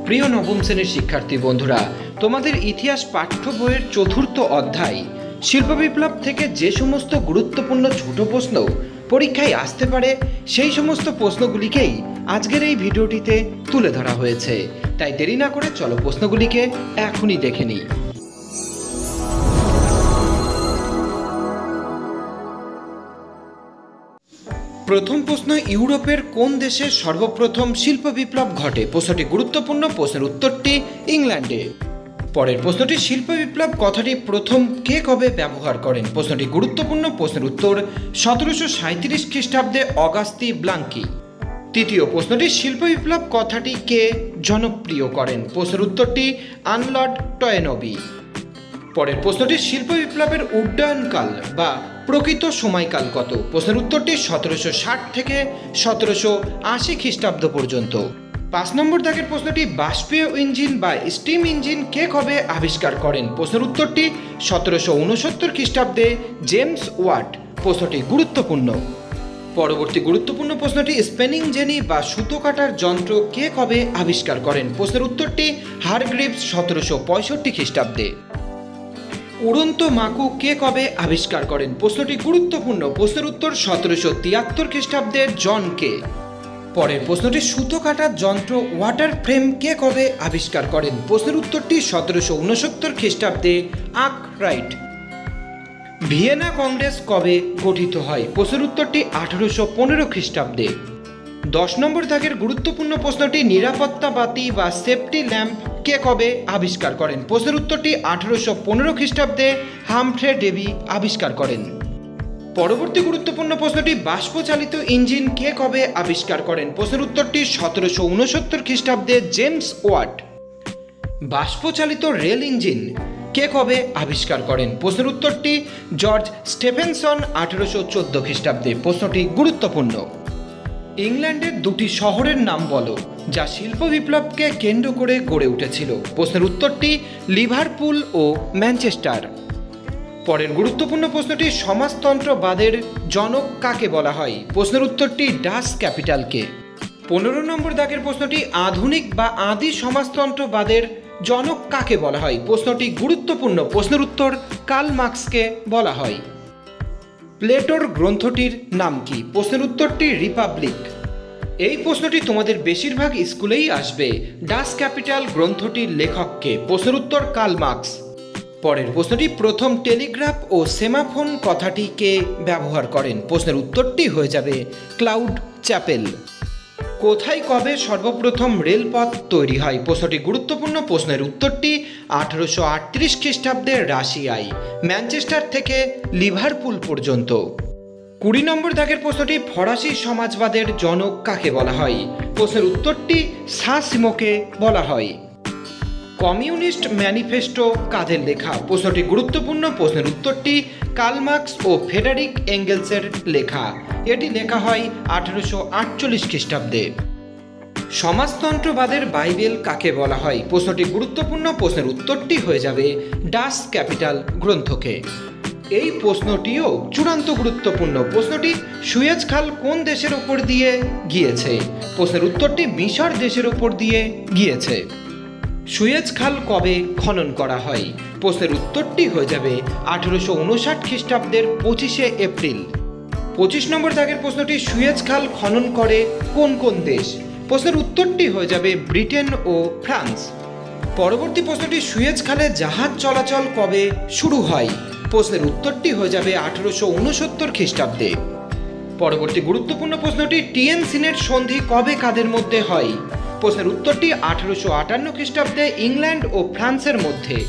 প্রিয় নবম শ্রেণীর শিক্ষার্থী বন্ধুরা, তোমাদের ইতিহাস পাঠ্য বইয়ের চতুর্থ অধ্যায় শিল্প বিপ্লব থেকে যে সমস্ত গুরুত্বপূর্ণ ছোট প্রশ্ন পরীক্ষায় আসতে পারে সেই সমস্ত প্রশ্নগুলিকেই আজকের এই ভিডিওটিতে তুলে ধরা হয়েছে। তাই দেরি না করে চলো প্রশ্নগুলিকে এখনই দেখে নিই। প্রথম প্রশ্ন, ইউরোপের কোন দেশে সর্বপ্রথম শিল্প বিপ্লব ঘটে? প্রশ্নটি গুরুত্বপূর্ণ। প্রশ্নের উত্তরটি ইংল্যান্ডে। পরের প্রশ্নটি, শিল্প বিপ্লব কথাটি প্রথম কে কবে ব্যবহার করেন? প্রশ্নটি গুরুত্বপূর্ণ। প্রশ্নের উত্তর 1737 খ্রিস্টাব্দে অগাস্তি ব্লাঙ্কি। তৃতীয় প্রশ্নটি, শিল্প বিপ্লব কথাটি কে জনপ্রিয় করেন? প্রশ্নের উত্তরটি আর্নল্ড টয়েনবি। পরের প্রশ্নটি, শিল্প বিপ্লবের উড্ডয়নকাল বা প্রকৃত সময়কাল কত? প্রশ্নের উত্তরটি 1760 থেকে 1780 খ্রিস্টাব্দ পর্যন্ত। 5 নম্বর দাগের প্রশ্নটি, বাষ্পীয় ইঞ্জিন বা স্টিম ইঞ্জিন কে কবে আবিষ্কার করেন? প্রশ্নের উত্তরটি 1769 খ্রিস্টাব্দে জেমস ওয়াট। প্রশ্নটি গুরুত্বপূর্ণ। পরবর্তী গুরুত্বপূর্ণ প্রশ্নটি, স্পিনিং জেনি বা সুতো কাটার যন্ত্র কে কবে আবিষ্কার করেন? প্রশ্নের উত্তরটি হারগ্রিভস 1765 খ্রিস্টাব্দে। উড়ন্ত মাকু কে কবে আবিষ্কার করেন? প্রশ্নটি গুরুত্বপূর্ণ। প্রশ্নের উত্তর 1773 খ্রিস্টাব্দে জন কে। পরের প্রশ্নটি, সুতো কাটার যন্ত্র ওয়াটার ফ্রেম কে কবে আবিষ্কার করেন? প্রশ্নের উত্তরটি 1769 খ্রিস্টাব্দে আর্করাইট। ভিয়েনা কংগ্রেস কবে গঠিত হয়? প্রশ্নের উত্তরটি 1815 খ্রিস্টাব্দে। 10 নম্বর দাগের গুরুত্বপূর্ণ প্রশ্নটি, নিরাপত্তা বাতি বা সেফটি ল্যাম্প কে কবে আবিষ্কার করেন? প্রশ্নের উত্তরটি 1815 খ্রিস্টাব্দে হামফ্রে ডেভি আবিষ্কার করেন। পরবর্তী গুরুত্বপূর্ণ প্রশ্নটি, বাষ্পচালিত ইঞ্জিন কে কবে আবিষ্কার করেন? প্রশ্নের উত্তরটি 1769 খ্রিস্টাব্দে জেমস ওয়াট। বাষ্পচালিত রেল ইঞ্জিন কে কবে আবিষ্কার করেন? প্রশ্নের উত্তরটি জর্জ স্টেফেনসন 1814 খ্রিস্টাব্দে। প্রশ্নটি গুরুত্বপূর্ণ। ইংল্যান্ডের দুটি শহরের নাম বলো যা শিল্প বিপ্লবকে কেন্দ্র করে গড়ে উঠেছিল? প্রশ্নের উত্তরটি লিভারপুল ও ম্যানচেস্টার। পরের গুরুত্বপূর্ণ প্রশ্নটি, সমাজতন্ত্রবাদের জনক কাকে বলা হয়? প্রশ্নের উত্তরটি ডাচ ক্যাপিটালকে। 15 নম্বর দাগের প্রশ্নটি, আধুনিক বা আদি সমাজতন্ত্রবাদের জনক কাকে বলা হয়? প্রশ্নটি গুরুত্বপূর্ণ। প্রশ্নের উত্তর কার্ল মার্ক্সকে বলা হয়। প্লেটোর গ্রন্থটির নাম কি? প্রশ্নের উত্তরটি রিপাবলিক। এই প্রশ্নটি তোমাদের বেশিরভাগ স্কুলেই আসবে। ডাচ ক্যাপিটাল গ্রন্থটির লেখককে? প্রশ্নের উত্তর কার্ল মার্ক্স। পরের প্রশ্নটি, প্রথম টেলিগ্রাফ ও সেমাফোন কথাটি কে ব্যবহার করেন? প্রশ্নের উত্তরটি হয়ে যাবে ক্লাউড চ্যাপেল। কোথায় কবে সর্বপ্রথম রেলপথ তৈরি হয়? প্রশ্নটি গুরুত্বপূর্ণ। প্রশ্নের উত্তরটি 1838 খ্রিস্টাব্দে রাশিয়ায়, ম্যানচেস্টার থেকে লিভারপুল পর্যন্ত। 20 নম্বর দাগের প্রশ্নটি, ফরাসি সমাজবাদের জনক কাকে বলা হয়? প্রশ্নের উত্তরটি সাঁ-সিমোকে বলা হয়। কমিউনিস্ট ম্যানিফেস্টো কাদের লেখা? প্রশ্নটি গুরুত্বপূর্ণ। প্রশ্নের উত্তরটি কার্ল মার্ক্স ও ফ্রেডারিক এঙ্গেলসের লেখা। এটি লেখা হয় 1848 খ্রিস্টাব্দে। সমাজতন্ত্রবাদের বাইবেল কাকে বলা হয়? প্রশ্নটি গুরুত্বপূর্ণ। প্রশ্নের উত্তরটি হয়ে যাবে ডাচ ক্যাপিটাল গ্রন্থকে। এই প্রশ্নটিও চূড়ান্ত গুরুত্বপূর্ণ। প্রশ্নটি, সুয়েজ খাল কোন দেশের ওপর দিয়ে গিয়েছে? প্রশ্নের উত্তরটি মিশর দেশের ওপর দিয়ে গিয়েছে। সুয়েজ খাল কবে খনন করা হয়? প্রশ্নের উত্তরটি হয়ে যাবে 1859 খ্রিস্টাব্দের 25শে এপ্রিল। 25 নম্বর দাগের প্রশ্নটি, সুয়েজ খাল খনন করে কোন কোন দেশ? প্রশ্নের উত্তরটি হয়ে যাবে ব্রিটেন ও ফ্রান্স। পরবর্তী প্রশ্নটি, সুয়েজ খালে জাহাজ চলাচল কবে শুরু হয়? প্রশ্নের উত্তরটি হয়ে যাবে 1869 খ্রিস্টাব্দে। পরবর্তী গুরুত্বপূর্ণ প্রশ্নটি, টিয়েনসিনের সন্ধি কবে কাদের মধ্যে হয়? প্রশ্নের উত্তরটি 1858 খ্রিস্টাব্দে ইংল্যান্ড ও ফ্রান্সের মধ্যে।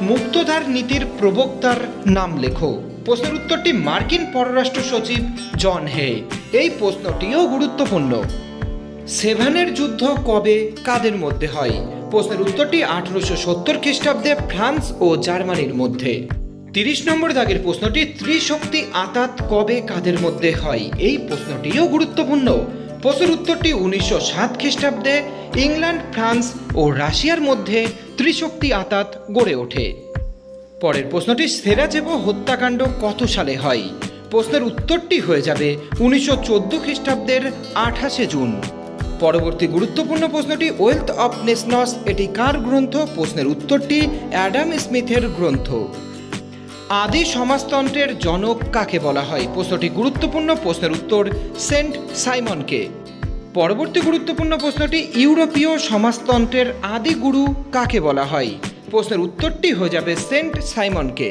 মুক্তধার নীতির প্রবক্তার নাম লেখো। প্রশ্নের উত্তরটি মার্কিন পররাষ্ট্র সচিব জন হে। এই প্রশ্নটিও গুরুত্বপূর্ণ। সেভানের যুদ্ধ কবে কাদের মধ্যে হয়? প্রশ্নের উত্তরটি 1870 খ্রিস্টাব্দে ফ্রান্স ও জার্মানির মধ্যে। 30 নম্বর দাগের প্রশ্নটি, ত্রিশক্তি আতাত কবে কাদের মধ্যে হয়? এই প্রশ্নটিও গুরুত্বপূর্ণ। প্রশ্নের উত্তরটি 1907 খ্রিস্টাব্দে ইংল্যান্ড, ফ্রান্স ও রাশিয়ার মধ্যে ত্রিশক্তি আতাত গড়ে ওঠে। পরের প্রশ্নটি, সেরাজেভো হত্যাকাণ্ড কত সালে হয়? প্রশ্নের উত্তরটি হয়ে যাবে 1914 খ্রিস্টাব্দের 28শে জুন। পরবর্তী গুরুত্বপূর্ণ প্রশ্নটি ওয়েলথ অফ নেশনস এটি কার গ্রন্থ? প্রশ্নের উত্তরটি অ্যাডাম স্মিথের গ্রন্থ। আদি সমাজতন্ত্রের জনক কাকে বলা হয়? প্রশ্নটি গুরুত্বপূর্ণ, প্রশ্নের উত্তর সেন্ট সাইমনকে। পরবর্তী গুরুত্বপূর্ণ প্রশ্নটি ইউরোপীয় সমাজতন্ত্রের আদি গুরু কাকে বলা হয়? প্রশ্নের উত্তরটি হয়ে যাবে সেন্ট সাইমনকে।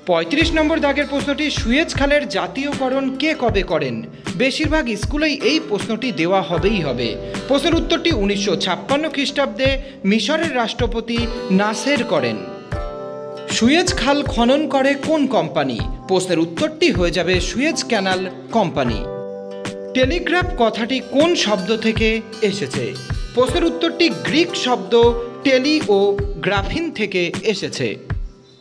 35 নম্বর দাগের প্রশ্নটি সুয়েজ খালের জাতীয়করণ কে কবে করেন? বেশিরভাগ স্কুলেই এই প্রশ্নটি দেওয়া হবেই হবে। প্রশ্নের উত্তরটি 1956 খ্রিস্টাব্দে মিশরের রাষ্ট্রপতি নাসের করেন। সুয়েজ খাল খনন করে কোন কোম্পানি? প্রশ্নের উত্তরটি হয়ে যাবে সুয়েজ ক্যানাল কোম্পানি। টেলিগ্রাফ কথাটি কোন শব্দ থেকে এসেছে? প্রশ্নের উত্তরটি গ্রিক শব্দ টেলি ও গ্রাফিন থেকে এসেছে।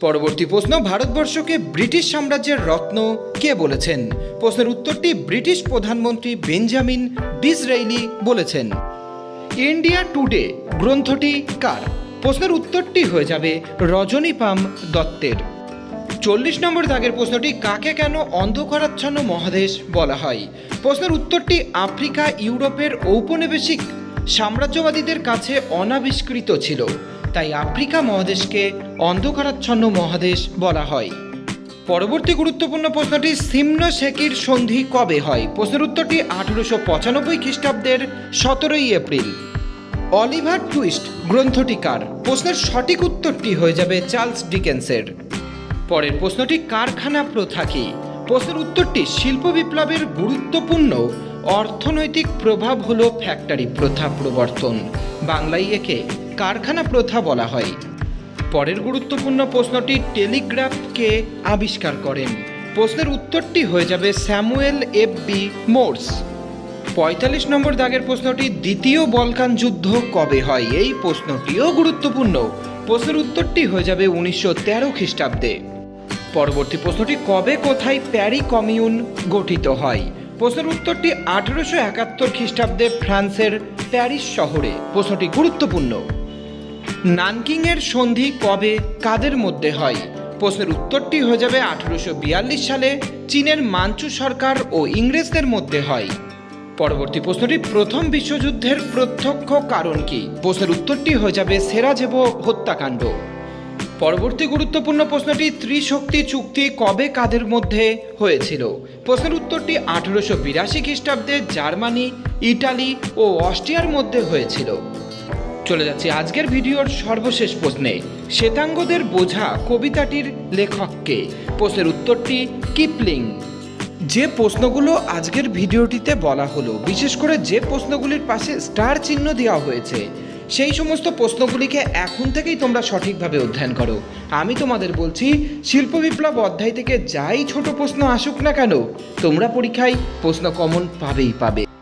পরবর্তী প্রশ্ন, ভারতবর্ষকে ব্রিটিশ সাম্রাজ্যের রত্ন কে বলেছেন? প্রশ্নের উত্তরটি ব্রিটিশ প্রধানমন্ত্রী বেঞ্জামিন ডিসরেইলি বলেছেন। ইন্ডিয়া টুডে গ্রন্থটি কার? প্রশ্নের উত্তরটি হয়ে যাবে রজনীপাম দত্তের। 40 নম্বর দাগের প্রশ্নটি কাকে কেন অন্ধকারাচ্ছন্ন মহাদেশ বলা হয়? প্রশ্নের উত্তরটি আফ্রিকা ইউরোপের ঔপনিবেশিক সাম্রাজ্যবাদীদের কাছে অনাবিষ্কৃত ছিল, তাই আফ্রিকা মহাদেশকে অন্ধকারাচ্ছন্ন মহাদেশ বলা হয়। পরবর্তী গুরুত্বপূর্ণ প্রশ্নটি সিমনো সেকির সন্ধি কবে হয়? প্রশ্নের উত্তরটি 1895 খ্রিস্টাব্দের 17 এপ্রিল। অলিভার টুইস্ট গ্রন্থটি কার? প্রশ্নের সঠিক উত্তরটি হয়ে যাবে চার্লস ডিকেন্সের। পরের প্রশ্নটি কারখানা প্রথা কি? প্রশ্নের উত্তরটি শিল্প বিপ্লবের গুরুত্বপূর্ণ অর্থনৈতিক প্রভাব হল ফ্যাক্টরি প্রথা প্রবর্তন, বাংলায় একে কারখানা প্রথা বলা হয়। পরের গুরুত্বপূর্ণ প্রশ্নটি টেলিগ্রাফকে আবিষ্কার করেন? প্রশ্নের উত্তরটি হয়ে যাবে স্যামুয়েল এফ.বি. মোর্স। 45 নম্বর দাগের প্রশ্নটি দ্বিতীয় বলকান যুদ্ধ কবে হয়? এই প্রশ্নটিও গুরুত্বপূর্ণ, প্রশ্নের উত্তরটি হয়ে যাবে 1913 খ্রিস্টাব্দে। পরবর্তী প্রশ্নটি কবে কোথায় প্যারি কমিউন গঠিত হয়? প্রশ্নের উত্তরটি 1871 খ্রিস্টাব্দে ফ্রান্সের প্যারিস শহরে। প্রশ্নটি গুরুত্বপূর্ণ। নানকিংয়ের সন্ধি কবে কাদের মধ্যে হয়? প্রশ্নের উত্তরটি হয়ে যাবে 1842 সালে চীনের মাঞ্চু সরকার ও ইংরেজদের মধ্যে হয়। পরবর্তী প্রশ্নটি প্রথম বিশ্বযুদ্ধের প্রত্যক্ষ কারণ কি? প্রশ্নের উত্তরটি হয়ে যাবে সেরাজেভো হত্যাকাণ্ড। পরবর্তী গুরুত্বপূর্ণ প্রশ্নটি ত্রিশক্তি চুক্তি কবে কাদের মধ্যে হয়েছিল? প্রশ্নের উত্তরটি 1882 খ্রিস্টাব্দে জার্মানি, ইটালি ও অস্ট্রিয়ার মধ্যে হয়েছিল। চলে যাচ্ছি আজকের ভিডিওর সর্বশেষ প্রশ্নে। শ্বেতাঙ্গদের বোঝা কবিতাটির লেখককে? প্রশ্নের উত্তরটি কিপলিং। যে প্রশ্নগুলো আজকের ভিডিওটিতে বলা হলো, বিশেষ করে যে প্রশ্নগুলির পাশে স্টার চিহ্ন দেওয়া হয়েছে, সেই সমস্ত প্রশ্নগুলিকে এখন থেকেই তোমরা সঠিকভাবে অধ্যয়ন করো। আমি তোমাদের বলছি, শিল্প বিপ্লব অধ্যায় থেকে যাই ছোট প্রশ্ন আসুক না কেন, তোমরা পরীক্ষায় প্রশ্ন কমন পাবেই পাবে।